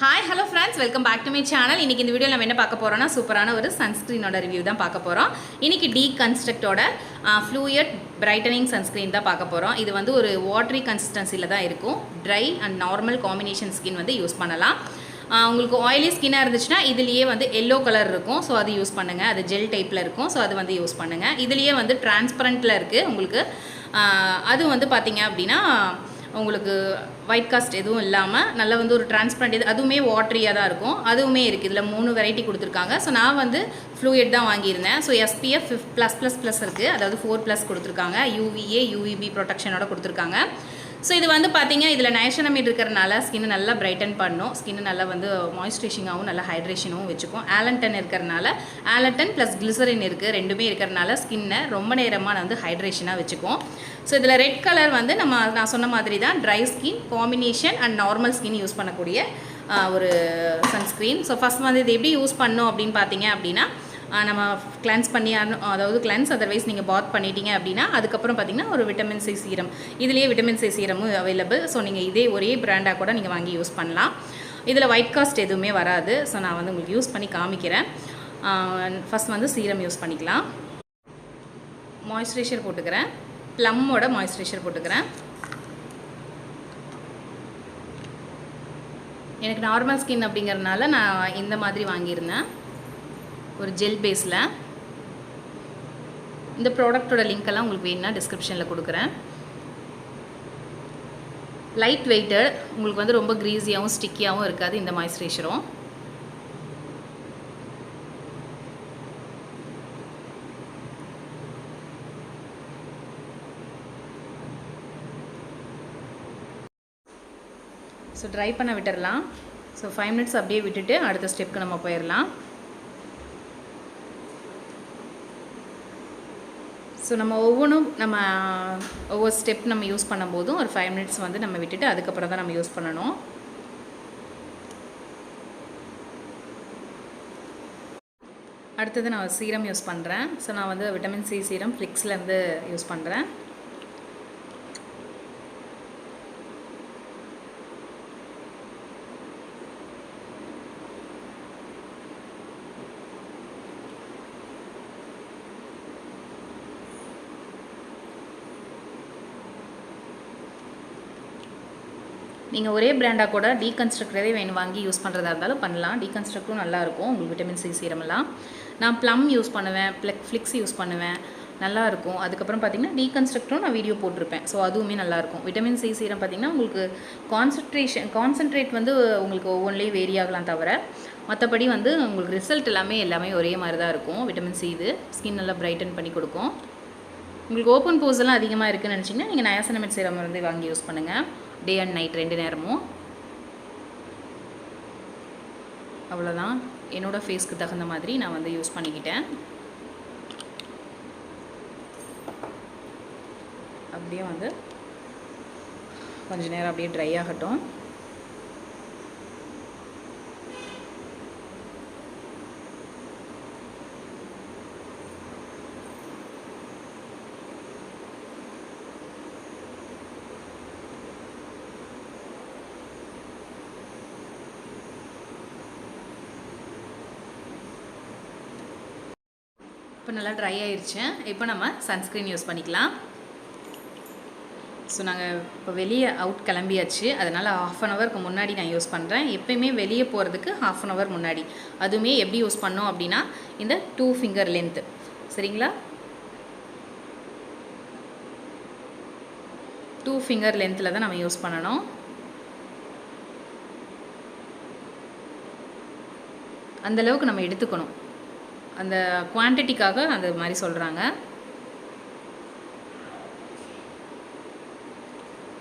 Hi hello friends, welcome back to my channel. இன்றைக்கி இந்த video நம்ம என்ன பார்க்க போகிறோம்னா, சூப்பரான ஒரு சன்ஸ்க்ரீனோட ரிவ்யூ தான் பார்க்க போகிறோம். இன்றைக்கி டீகன்ஸ்ட்ரக்டோட ஃப்ளூயட் பிரைட்டனிங் சன்ஸ்க்ரீன் தான் பார்க்க போகிறோம். இது வந்து ஒரு வாட்டரி கன்சிஸ்டன்சியில் தான் இருக்கும். Try and normal combination skin வந்து யூஸ் பண்ணலாம். உங்களுக்கு ஆயிலி ஸ்கின்னாக இருந்துச்சுன்னா இதுலேயே வந்து எல்லோ கலர் இருக்கும். ஸோ அது யூஸ் பண்ணுங்கள். அது ஜெல் டைப்பில் இருக்கும். ஸோ அது வந்து யூஸ் பண்ணுங்கள். இதுலேயே வந்து டிரான்ஸ்பரண்ட்டில் இருக்குது உங்களுக்கு. அது வந்து பார்த்திங்க அப்படின்னா உங்களுக்கு ஒயிட் காஸ்ட் எதுவும் இல்லாமல் நல்லா வந்து ஒரு டிரான்ஸ்பரண்ட் இது அதுவுமே வாட்டரியாக தான் இருக்கும். அதுவுமே இருக்குது. இதில் 3 வெரைட்டி கொடுத்துருக்காங்க. ஸோ நான் வந்து ஃப்ளூயிட் தான் வாங்கியிருந்தேன். ஸோ SPF +++ இருக்குது, அதாவது 4+ கொடுத்துருக்காங்க. UVA UVB ப்ரொடெக்ஷனோட கொடுத்துருக்காங்க. ஸோ இது வந்து பார்த்திங்க இதில் நையாசினமைட் இருக்கிறனால ஸ்கின்னு நல்லா பிரைட்டன் பண்ணும். ஸ்கின்னு நல்லா வந்து மாய்ஸ்சரைசிங்காகவும் நல்லா ஹைட்ரேஷனாகவும் வச்சுக்கும். ஆலன்டன் இருக்கிறனால ஆலன்டன் ப்ளஸ் கிளிசரின் இருக்குது, ரெண்டுமே இருக்கிறனால ஸ்கின்னை ரொம்ப நேரமாக வந்து ஹைட்ரேஷனாக வச்சுக்கும். ஸோ இதில் ரெட் கலர் வந்து நான் சொன்ன மாதிரி தான் dry skin combination and normal skin use பண்ணக்கூடிய ஒரு சன்ஸ்க்ரீன். ஸோ ஃபஸ்ட் வந்து இது எப்படி யூஸ் பண்ணணும் அப்படின்னு பார்த்தீங்க அப்படின்னா, நம்ம கிளென்ஸ் பண்ணி அதாவது கிளென்ஸ் அதர்வைஸ் நீங்கள் பாத் பண்ணிட்டீங்க அப்படின்னா அதுக்கப்புறம் பார்த்திங்கன்னா ஒரு விட்டமின் சி சீரம், இதுலேயே விட்டமின் சி சீரமும் அவைலபிள். ஸோ நீங்கள் இதே ஒரே பிராண்டாக கூட நீங்கள் வாங்கி யூஸ் பண்ணலாம். இதில் ஒயிட் காஸ்ட் எதுவுமே வராது. ஸோ நான் வந்து உங்களுக்கு யூஸ் பண்ணி காமிக்கிறேன். ஃபஸ்ட் வந்து சீரம் யூஸ் பண்ணிக்கலாம். மாய்ஸ்சரைசர் போட்டுக்கிறேன். ப்ளம்மோட மாய்ஸ்சரைசர் போட்டுக்கிறேன். எனக்கு நார்மல் ஸ்கின் அப்படிங்கிறதுனால நான் இந்த மாதிரி வாங்கியிருந்தேன், ஒரு ஜெல் பேஸில். இந்த ப்ராடக்டோட லிங்க்கெல்லாம் உங்களுக்கு வேணும்னா டிஸ்கிரிப்ஷனில் கொடுக்குறேன். லைட் வெயிட்டட், உங்களுக்கு வந்து ரொம்ப க்ரீஸியாகவும் ஸ்டிக்கியாகவும் இருக்காது இந்த மாய்ஸ்சரைசரும். ஸோ ட்ரை பண்ண விட்டுடலாம். ஸோ 5 மினிட்ஸ் அப்படியே விட்டுட்டு அடுத்த ஸ்டெப்புக்கு நம்ம போயிடலாம். ஸோ நம்ம ஒவ்வொரு ஸ்டெப் நம்ம யூஸ் பண்ணும்போதும் ஒரு 5 மினிட்ஸ் வந்து நம்ம விட்டுட்டு அதுக்கப்புறம் தான் நம்ம யூஸ் பண்ணணும். அடுத்தது நான் சீரம் யூஸ் பண்ணுறேன். ஸோ நான் வந்து விட்டமின் சி சீரம் ஃப்ளிக்ஸ்லேருந்து யூஸ் பண்ணுறேன். நீங்கள் ஒரே பிராண்டாக கூட டீகன்ஸ்ட்ரக்டரே வேணும் வாங்கி யூஸ் பண்ணுறதா இருந்தாலும் பண்ணலாம். டீகன்ஸ்ட்ரக்டும் நல்லாயிருக்கும் உங்களுக்கு விட்டமின் சி சீரமெல்லாம். நான் ப்ளம் யூஸ் பண்ணுவேன், ஃப்ளிக்ஸ் யூஸ் பண்ணுவேன், நல்லாயிருக்கும். அதுக்கப்புறம் பார்த்திங்கன்னா டீகன்ஸ்ட்ரக்டரும் நான் வீடியோ போட்டிருப்பேன். ஸோ அதுவுமே நல்லாயிருக்கும். விட்டமின் சி சீரம் பார்த்திங்கன்னா உங்களுக்கு கான்சன்ட்ரேட் வந்து உங்களுக்கு ஒவ்வொன்றிலையும் வேரி ஆகலாம் தவிர மற்றபடி வந்து உங்களுக்கு ரிசல்ட் எல்லாமே ஒரே மாதிரி தான் இருக்கும். விட்டமின் சி இது ஸ்கின் நல்லா பிரைட்டன் பண்ணி கொடுக்கும். உங்களுக்கு ஓப்பன் போஸ் எல்லாம் அதிகமாக இருக்குதுன்னு நினச்சிங்கன்னா நீங்கள் நயாசினமைட் சீரம் வந்து வாங்கி யூஸ் பண்ணுங்கள். டே அண்ட் நைட் 2 நேரமும். அவ்வளோதான். என்னோடய ஃபேஸ்க்கு தகுந்த மாதிரி நான் வந்து யூஸ் பண்ணிக்கிட்டேன். அப்படியே வந்து கொஞ்சம் நேரம் அப்படியே ட்ரை ஆகட்டும். இப்போ நல்லா ட்ரை ஆயிடுச்சு. இப்போ நம்ம சன்ஸ்க்ரீன் யூஸ் பண்ணிக்கலாம். ஸோ நாங்கள் இப்போ வெளியே கிளம்பியாச்சு. அதனால் 1/2 அன் ஹவருக்கு முன்னாடி நான் யூஸ் பண்ணுறேன். எப்போயுமே வெளியே போகிறதுக்கு 1/2 அன் ஹவர் முன்னாடி. அதுவுமே எப்படி யூஸ் பண்ணோம் அப்படின்னா இந்த 2 ஃபிங்கர் லென்த்து, சரிங்களா? 2 ஃபிங்கர் லென்த்தில் தான் நம்ம யூஸ் பண்ணணும். அந்தளவுக்கு நம்ம எடுத்துக்கணும். அந்த குவான்டிட்டிக்காக அந்த மாதிரி சொல்கிறாங்க.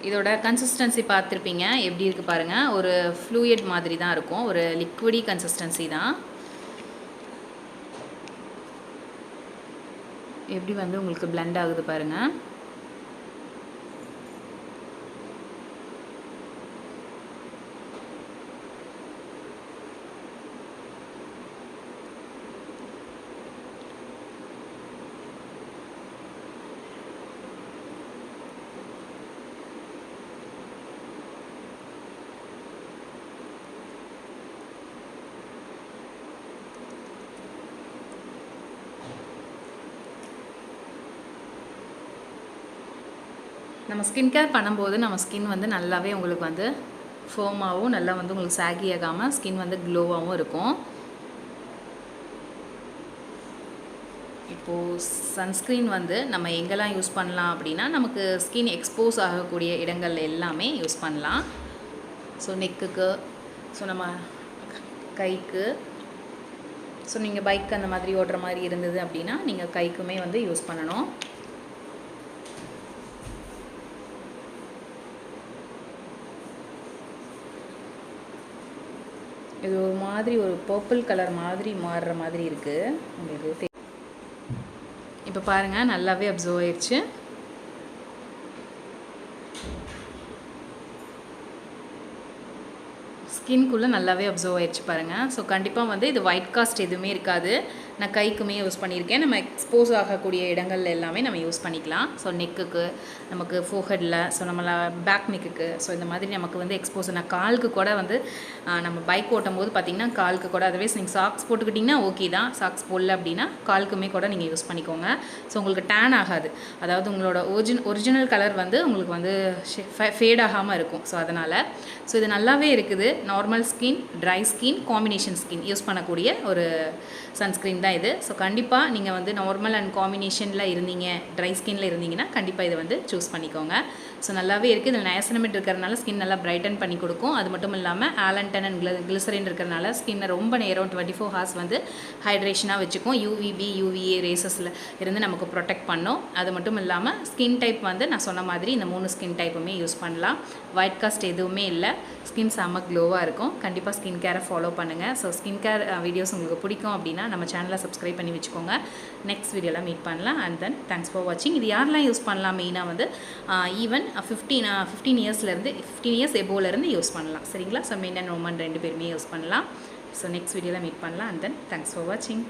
இதோட கன்சிஸ்டன்சி பார்த்துருப்பீங்க, எப்படி இருக்குது பாருங்கள். ஒரு ஃப்ளூயிட் மாதிரி தான் இருக்கும், ஒரு லிக்விடி கன்சிஸ்டன்சி தான். எப்படி வந்து உங்களுக்கு பிளெண்ட் ஆகுது பாருங்கள். நம்ம ஸ்கின் கேர் பண்ணும்போது நம்ம ஸ்கின் வந்து நல்லாவே உங்களுக்கு வந்து ஃபோமாகவும் நல்லா வந்து உங்களுக்கு சாகி ஆகாமல் ஸ்கின் வந்து க்ளோவாகவும் இருக்கும். இப்போது சன்ஸ்க்ரீன் வந்து நம்ம எங்கெல்லாம் யூஸ் பண்ணலாம் அப்படின்னா, நமக்கு ஸ்கின் எக்ஸ்போஸ் ஆகக்கூடிய இடங்கள் எல்லாமே யூஸ் பண்ணலாம். ஸோ நெக்குக்கு, ஸோ நம்ம கைக்கு, ஸோ நீங்கள் பைக் அந்த மாதிரி ஓட்டுற மாதிரி இருந்தது அப்படின்னா நீங்கள் கைக்குமே வந்து யூஸ் பண்ணணும். இது ஒரு மாதிரி ஒரு பர்பிள் கலர் மாதிரி மாறுற மாதிரி இருக்குது உங்களுக்கு. இப்போ பாருங்கள் நல்லாவே அப்சர்வ் ஆயிடுச்சு. ஸ்கின்குள்ளே நல்லாவே அப்சர்வ் ஆயிடுச்சு பாருங்கள். ஸோ கண்டிப்பாக வந்து இது ஒயிட் காஸ்ட் எதுவுமே இருக்காது. நான் கைக்குமே யூஸ் பண்ணியிருக்கேன். நம்ம எக்ஸ்போஸ் ஆகக்கூடிய இடங்கள் எல்லாமே நம்ம யூஸ் பண்ணிக்கலாம். ஸோ நெக்குக்கு, நமக்கு ஃபோஹெட்டில், ஸோ நம்மள பேக் நெக்குக்கு, ஸோ இந்த மாதிரி நமக்கு வந்து எக்ஸ்போஸ். நான் காலுக்கு கூட வந்து நம்ம பைக் ஓட்டும் போது பார்த்திங்கன்னா காலுக்கு கூட, அதுவே நீங்கள் சாக்ஸ் போட்டுக்கிட்டிங்கன்னா ஓகே தான். சாக்ஸ் போடல அப்படின்னா காலுக்குமே கூட நீங்கள் யூஸ் பண்ணிக்கோங்க. ஸோ உங்களுக்கு டேன் ஆகாது. அதாவது உங்களோட ஒரிஜினல் கலர் வந்து உங்களுக்கு வந்து ஃபேட் ஆகாமல் இருக்கும். ஸோ அதனால் இது நல்லாவே இருக்குது. Normal skin, dry skin, combination skin use பண்ணக்கூடிய ஒரு சன்ஸ்க்ரீன் தான் இது. ஸோ கண்டிப்பாக நீங்கள் வந்து நார்மல் அண்ட் காம்பினேஷனில் இருந்தீங்க, ட்ரை ஸ்கின்னில் இருந்தீங்கன்னா கண்டிப்பாக இதை வந்து சூஸ் பண்ணிக்கோங்க. ஸோ நல்லாவே இருக்குது. இதில் நயாசினமேட் இருக்கிறனால ஸ்கின் நல்லா பிரைட்டன் பண்ணி கொடுக்கும். அது மட்டும் இல்லாமல் ஆலன்டன் அண்ட் கிளிசரின் இருக்கிறனால ஸ்கின்னை ரொம்ப நேரம் 24 ஹார்ஸ் வந்து ஹைட்ரேஷனாக வச்சுக்கும். யூவிபி, யூவிஏ ரேசஸில் இருந்து நமக்கு ப்ரொடெக்ட் பண்ணும். அது மட்டும் இல்லாமல் ஸ்கின் டைப் வந்து நான் சொன்ன மாதிரி இந்த 3 ஸ்கின் டைப்புமே யூஸ் பண்ணலாம். ஒயிட் காஸ்ட் எதுவுமே இல்லை. ஸ்கின் செம்ம க்ளோவாக இருக்கும். கண்டிப்பாக ஸ்கின் கேரை ஃபாலோ பண்ணுங்கள். ஸோ ஸ்கின் கேர் வீடியோஸ் உங்களுக்கு பிடிக்கும் அப்படின்னா நம்ம சேனலை சப்ஸ்கிரைப் பண்ணி வச்சுக்கோங்க. நெக்ஸ்ட் வீடியோவில் மீட் பண்ணலாம். அண்ட் தென் தேங்க்ஸ் ஃபார் வாட்சிங். இது யாரெல்லாம் யூஸ் பண்ணலாம்? மெயினாக வந்து ஈவன் 15 இயர்ஸ்லேருந்து 15 இயர்ஸ் எபோலேருந்து யூஸ் பண்ணலாம். சரிங்களா? ஸோ மெயின் அண்ட் உமன் 2 பேருமே யூஸ் பண்ணலாம். ஸோ நெக்ஸ்ட் வீடியோவில் மீட் பண்ணலாம். அண்ட் தென் தேங்க்ஸ் ஃபார் வாட்சிங்.